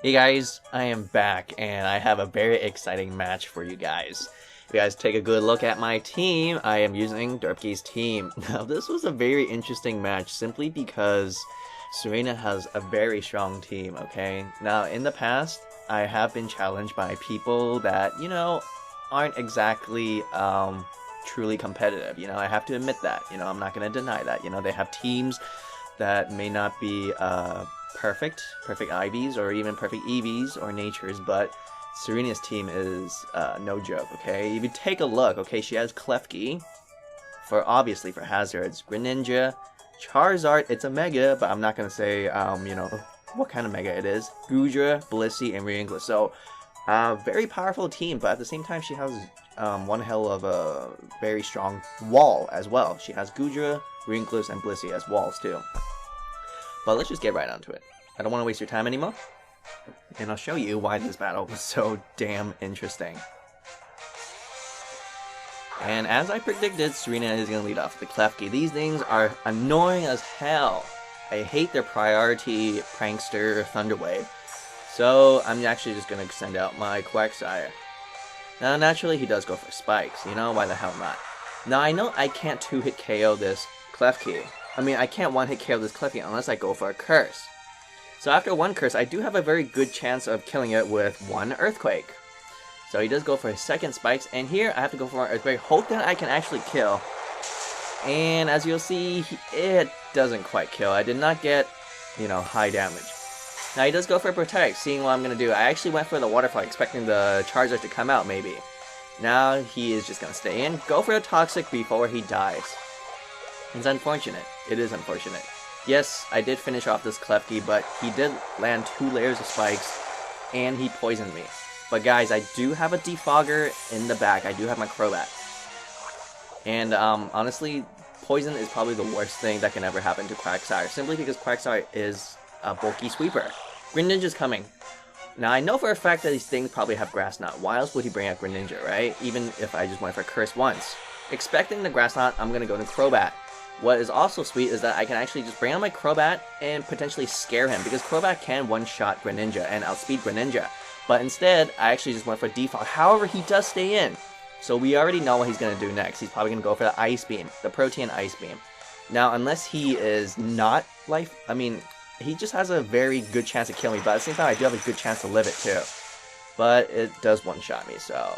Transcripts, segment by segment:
Hey guys, I am back and I have a very exciting match for you guys. If you guys take a good look at my team, I am using Derpy's team. Now this was a very interesting match simply because Serena has a very strong team, okay? Now in the past, I have been challenged by people that, aren't exactly truly competitive. I have to admit that. I'm not going to deny that. They have teams that may not be perfect IVs or even perfect EVs or natures, but Serena's team is no joke, okay? If you take a look, okay, she has Klefki, obviously for hazards, Greninja, Charizard, it's a Mega, but I'm not gonna say, what kind of Mega it is, Goodra, Blissey, and Reuniclus, so, very powerful team, but at the same time she has one hell of a very strong wall as well. She has Goodra, Reuniclus, and Blissey as walls too. But let's just get right onto it. I don't want to waste your time anymore, and I'll show you why this battle was so damn interesting. And as I predicted, Serena is going to lead off with the Klefki. These things are annoying as hell. I hate their priority prankster Thunderwave. So I'm actually just going to send out my Quagsire. Now naturally he does go for spikes, why the hell not? Now I know I can't 2-hit KO this Klefki. I can't 1-hit KO this Klefki unless I go for a curse. So after one curse, I do have a very good chance of killing it with one Earthquake. So he does go for his second spikes, and here I have to go for an Earthquake, hope that I can actually kill. And as you'll see, it doesn't quite kill. I did not get, high damage. Now he does go for Protect, seeing what I'm going to do. I actually went for the Waterfall, expecting the Charizard to come out, maybe. Now he is just going to stay in, go for a Toxic before he dies. It's unfortunate. It is unfortunate. Yes, I did finish off this Klefki, but he did land 2 layers of spikes, and he poisoned me. But guys, I do have a Defogger in the back. I do have my Crobat. And honestly, poison is probably the worst thing that can ever happen to Quagsire, simply because Quagsire is a bulky sweeper. Greninja's coming. Now, I know for a fact that these things probably have Grass Knot. Why else would he bring out Greninja, right? Even if I just went for Curse once. Expecting the Grass Knot, I'm going to go to Crobat. What is also sweet is that I can actually just bring out my Crobat and potentially scare him, because Crobat can one-shot Greninja and outspeed Greninja. But instead, I actually just went for default. However, he does stay in. So we already know what he's going to do next. He's probably going to go for the Ice Beam, the Protean Ice Beam. Now, unless he is not life, he just has a very good chance to kill me, but at the same time, I do have a good chance to live it too. But it does one-shot me, so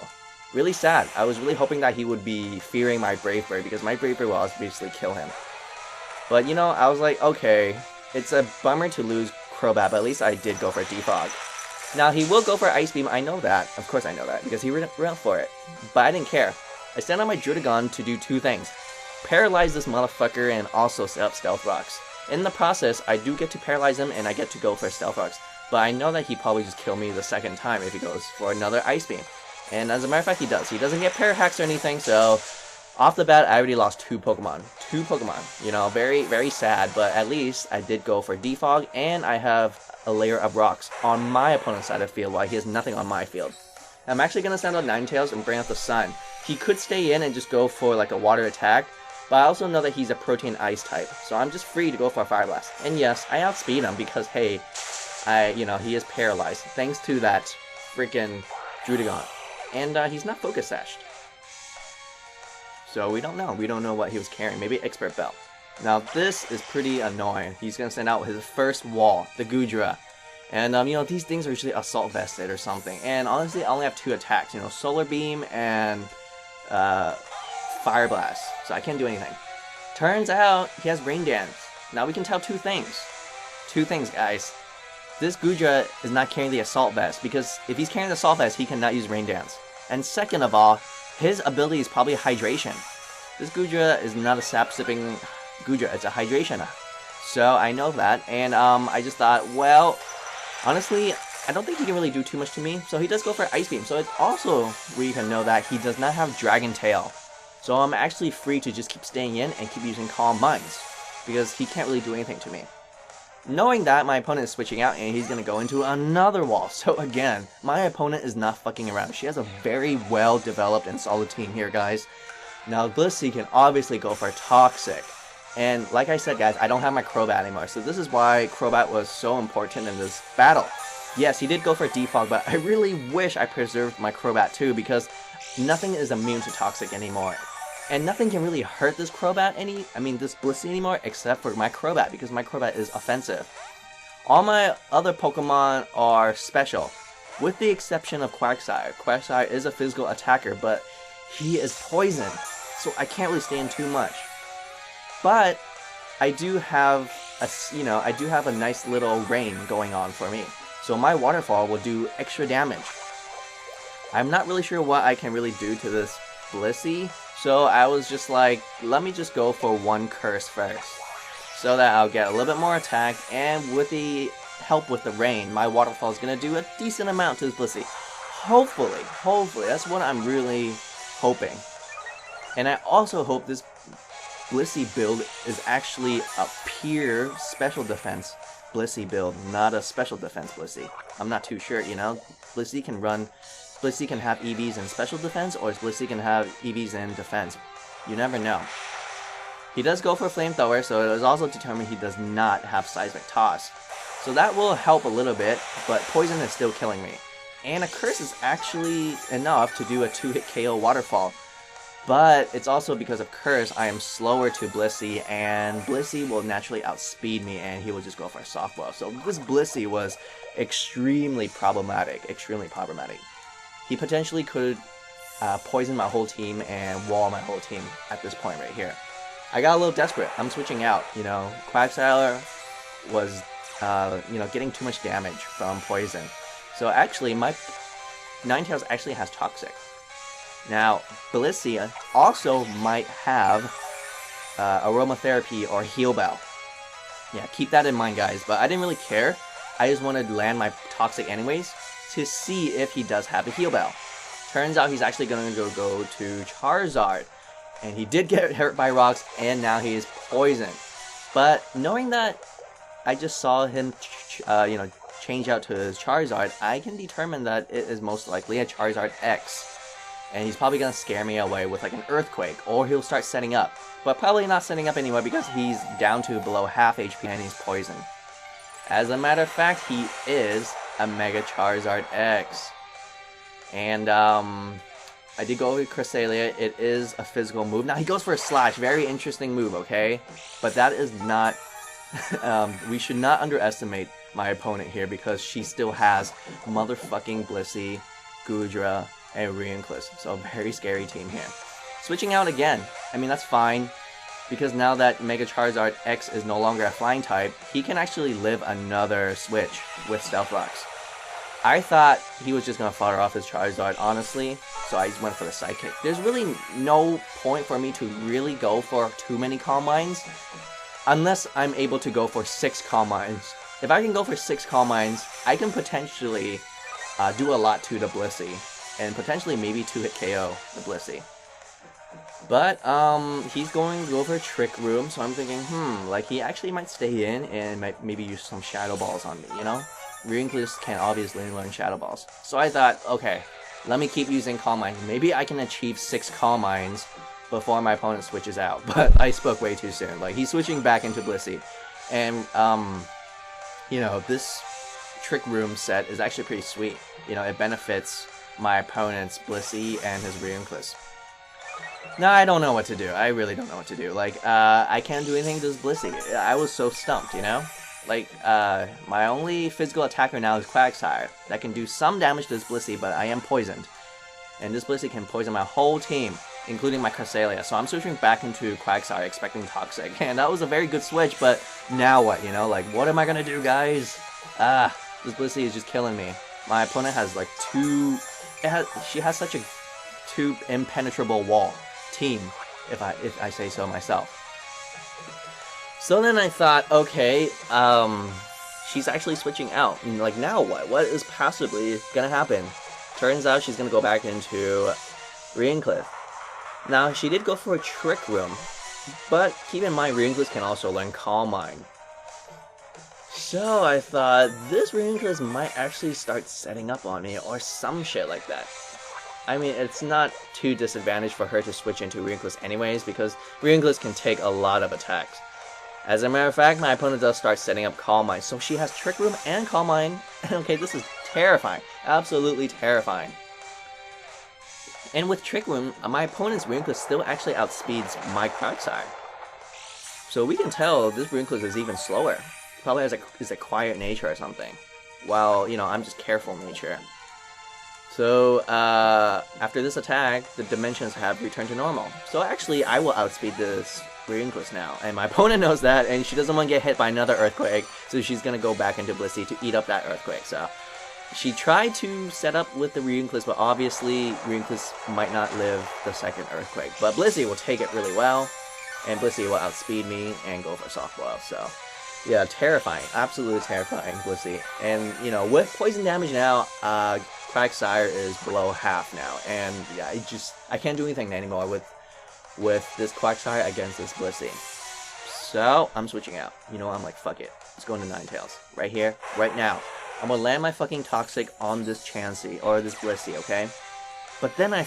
really sad. I was really hoping that he would be fearing my Brave Bird, because my Brave Bird will obviously kill him. But I was like, okay, it's a bummer to lose Crobat, but at least I did go for a Defog. Now, he will go for Ice Beam, I know that. Of course I know that, because he ran for it. But I didn't care. I stand on my Druddigon to do 2 things. Paralyze this motherfucker and also set up Stealth Rocks. In the process, I do get to paralyze him and I get to go for Stealth Rocks. But I know that he probably just kill me the second time if he goes for another Ice Beam. And as a matter of fact, he does. He doesn't get Parahacks or anything, so off the bat, I already lost 2 Pokemon. 2 Pokemon. Very, very sad, but at least I did go for Defog, and I have a layer of rocks on my opponent's side of the field while he has nothing on my field. I'm actually going to send out Ninetales and bring out the Sun. He could stay in and just go for like a water attack, but I also know that he's a Protean Ice type, so I'm just free to go for a Fire Blast. And yes, I outspeed him because, hey, he is paralyzed, thanks to that freaking Druddigon. And he's not Focus Sashed. So we don't know. We don't know what he was carrying. Maybe Expert Belt. Now this is pretty annoying. He's going to send out his first wall, the Goodra. And these things are usually Assault Vested or something. And honestly, I only have 2 attacks. Solar Beam and Fire Blast. So I can't do anything. Turns out he has Rain Dance. Now we can tell 2 things. 2 things, guys. This Goodra is not carrying the Assault Vest, because if he's carrying the Assault Vest, he cannot use Rain Dance. And second of all, his ability is probably Hydration. This Goodra is not a sap-sipping Goodra, it's a Hydration. So I know that, and I just thought, well, honestly, I don't think he can really do too much to me, so he does go for Ice Beam. So it's also we can know that he does not have Dragon Tail. So I'm actually free to just keep staying in and keep using Calm Minds, because he can't really do anything to me. Knowing that, my opponent is switching out and he's going to go into another wall. So again, my opponent is not fucking around. She has a very well developed and solid team here, guys. Now Blissey can obviously go for Toxic. And like I said, guys, I don't have my Crobat anymore. So this is why Crobat was so important in this battle. Yes, he did go for Defog, but I really wish I preserved my Crobat too, because nothing is immune to Toxic anymore. And nothing can really hurt this Crobat this Blissey anymore, except for my Crobat, because my Crobat is offensive. All my other Pokemon are special, with the exception of Quagsire. Quagsire is a physical attacker, but he is poison, so I can't really stand too much. But I do have a nice little rain going on for me. So my waterfall will do extra damage. I'm not really sure what I can really do to this Blissey, so I was just like, let me just go for one curse first, so that I'll get a little bit more attack, and with the help with the rain, my waterfall is going to do a decent amount to this Blissey. Hopefully, that's what I'm really hoping. And I also hope this Blissey build is actually a pure special defense Blissey build, not a special defense Blissey. I'm not too sure, you know? Blissey can have EVs in special defense, or Blissey can have EVs in defense. You never know. He does go for Flamethrower, so it is also determined he does not have Seismic Toss. So that will help a little bit, but Poison is still killing me. And a Curse is actually enough to do a 2-hit KO Waterfall. But it's also because of Curse, I am slower to Blissey, and Blissey will naturally outspeed me, and he will just go for a softball. So this Blissey was extremely problematic. He potentially could poison my whole team and wall my whole team at this point right here. I got a little desperate. I'm switching out, you know. Quagsire was, getting too much damage from poison. So actually, my Ninetales actually has Toxic. Now, Blissey also might have Aromatherapy or Heal Bell. Yeah, keep that in mind, guys. But I didn't really care. I just wanted to land my Toxic anyways to see if he does have a Heal Bell. Turns out he's actually going to go to Charizard. And he did get hurt by rocks, and now he is poisoned. But knowing that I just saw him, change out to his Charizard, I can determine that it is most likely a Charizard X. And he's probably going to scare me away with like an Earthquake, or he'll start setting up. But probably not setting up anyway because he's down to below half HP and he's poisoned. As a matter of fact, he is a Mega Charizard X. And I did go with Cresselia. It is a physical move. Now he goes for a Slash. Very interesting move, okay? But that is not... we should not underestimate my opponent here because she still has motherfucking Blissey, Goodra, and Reuniclus. So a very scary team here. Switching out again. I mean, that's fine. Because now that Mega Charizard X is no longer a flying type, he can actually live another switch with Stealth Rocks. I thought he was just going to fire off his Charizard, honestly. So I just went for the Psychic. There's really no point for me to really go for too many Calm Minds. Unless I'm able to go for 6 Calm Minds. If I can go for 6 Calm Minds, I can potentially do a lot to the Blissey. And potentially maybe 2-hit KO the Blissey. But, he's going to go for a Trick Room, so I'm thinking, like, he actually might stay in and might maybe use some Shadow Balls on me, you know? Reuniclus can obviously learn Shadow Balls. So I thought, okay, let me keep using Calm Mind. Maybe I can achieve 6 Calm Minds before my opponent switches out. But I spoke way too soon. Like, he's switching back into Blissey. And, this Trick Room set is actually pretty sweet. You know, it benefits my opponent's Blissey and his Reuniclus. Now, I don't know what to do. I really don't know what to do. Like, I can't do anything to this Blissey. I was so stumped, you know? Like, my only physical attacker now is Quagsire. That can do some damage to this Blissey, but I am poisoned. And this Blissey can poison my whole team, including my Cresselia. So I'm switching back into Quagsire, expecting Toxic. And that was a very good switch, but now what, you know? Like, what am I gonna do, guys? This Blissey is just killing me. My opponent has, like, she has such a impenetrable wall team, if I say so myself. So then I thought, okay, she's actually switching out, and like, now what? What is possibly gonna happen? Turns out she's gonna go back into Reuniclus. Now, she did go for a Trick Room, but keep in mind, Reuniclus can also learn Calm Mind. So I thought, this Reuniclus might actually start setting up on me, or some shit like that. I mean, it's not too disadvantaged for her to switch into Reuniclus anyways, because Reuniclus can take a lot of attacks. As a matter of fact, my opponent does start setting up Calm Mind, so she has Trick Room and Calm Mind. Okay, this is terrifying. Absolutely terrifying. And with Trick Room, my opponent's Reuniclus still actually outspeeds my Quagsire. So we can tell this Reuniclus is even slower. Probably is a quiet nature or something. While, you know, I'm just careful nature. So, after this attack, the dimensions have returned to normal. So actually, I will outspeed this Reuniclus now. And my opponent knows that, and she doesn't want to get hit by another Earthquake, so she's going to go back into Blissey to eat up that Earthquake. So, she tried to set up with the Reuniclus, but obviously, Reuniclus might not live the second Earthquake. But Blissey will take it really well, and Blissey will outspeed me and go for Soft Boil, so... yeah, terrifying. Absolutely terrifying, Blissey. And, you know, with poison damage now, Quagsire is below half now, and yeah, I can't do anything anymore with this Quagsire against this Blissey. So I'm switching out. You know, I'm like, fuck it. Let's go into Ninetales. Right here, right now. I'm gonna land my fucking Toxic on this Chansey, or this Blissey, okay? But then I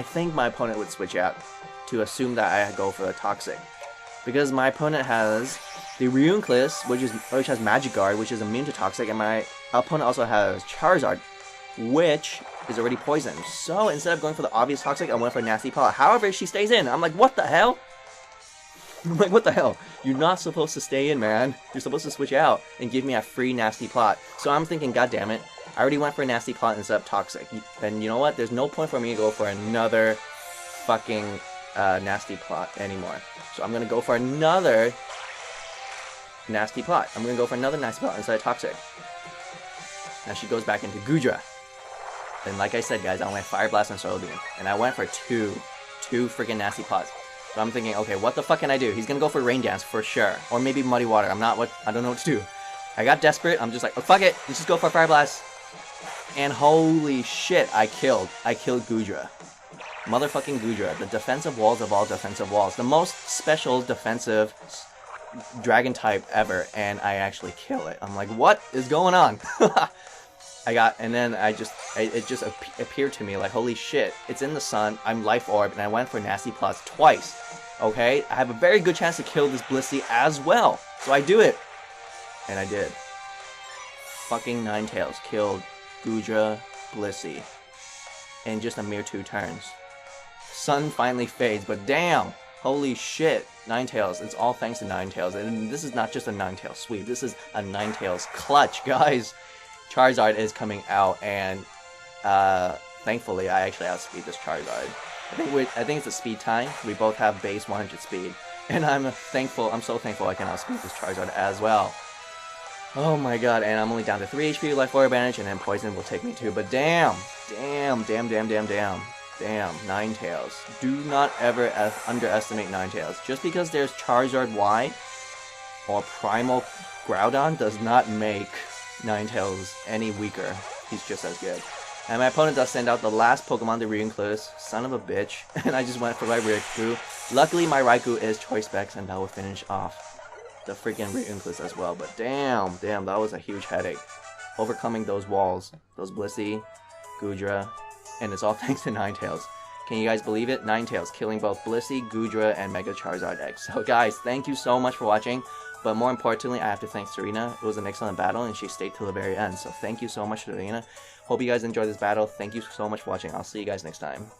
think my opponent would switch out to assume that I go for a Toxic. Because my opponent has the Reuniclus, which has Magic Guard, which is immune to Toxic, and my opponent also has Charizard, which is already poisoned. So instead of going for the obvious Toxic, I went for Nasty Plot. However, she stays in. I'm like, what the hell? I'm like, what the hell? You're not supposed to stay in, man. You're supposed to switch out and give me a free Nasty Plot. So I'm thinking, god damn it, I already went for a Nasty Plot instead of Toxic. Then you know what? There's no point for me to go for another fucking Nasty Plot anymore. So I'm gonna go for another Nasty Plot. I'm gonna go for another Nasty Plot instead of Toxic. Now she goes back into Goodra. And like I said, guys, I went Fire Blast and Soil Beam. And I went for two freaking Nasty Plots. So I'm thinking, okay, what the fuck can I do? He's gonna go for Rain Dance for sure. Or maybe Muddy Water. I don't know what to do. I got desperate. I'm just like, oh, fuck it. Let's just go for Fire Blast. And holy shit, I killed Goodra. Motherfucking Goodra. The defensive walls of all defensive walls. The most special defensive dragon type ever, and I actually kill it. I'm like, what is going on? And then it just appeared to me like, holy shit, it's in the sun, I'm Life Orb, and I went for Nasty Plots twice. Okay, I have a very good chance to kill this Blissey as well. So I do it. And I did. Fucking Ninetales killed Goodra, Blissey in just a mere 2 turns. Sun finally fades, but damn! Holy shit, Ninetales. It's all thanks to Ninetales. And this is not just a Ninetales sweep. This is a Ninetales clutch, guys. Charizard is coming out, and thankfully, I actually outspeed this Charizard. I think it's a speed tie. We both have base 100 speed. And I'm so thankful I can outspeed this Charizard as well. Oh my god, and I'm only down to 3 HP, Life Orb advantage, and then Poison will take me too. But damn, Ninetales. Do not ever underestimate Ninetales. Just because there's Charizard Y or Primal Groudon does not make Ninetales any weaker. He's just as good. And my opponent does send out the last Pokemon, the Reuniclus. Son of a bitch. And I just went for my Raikou. Luckily, my Raikou is Choice Specs, and that will finish off the freaking Reuniclus as well. But damn, that was a huge headache. Overcoming those walls. Those Blissey, Goodra, and it's all thanks to Ninetales. Can you guys believe it? Ninetales killing both Blissey, Goodra, and Mega Charizard X. So guys, thank you so much for watching. But more importantly, I have to thank Serena. It was an excellent battle, and she stayed till the very end. So thank you so much, Serena. Hope you guys enjoyed this battle. Thank you so much for watching. I'll see you guys next time.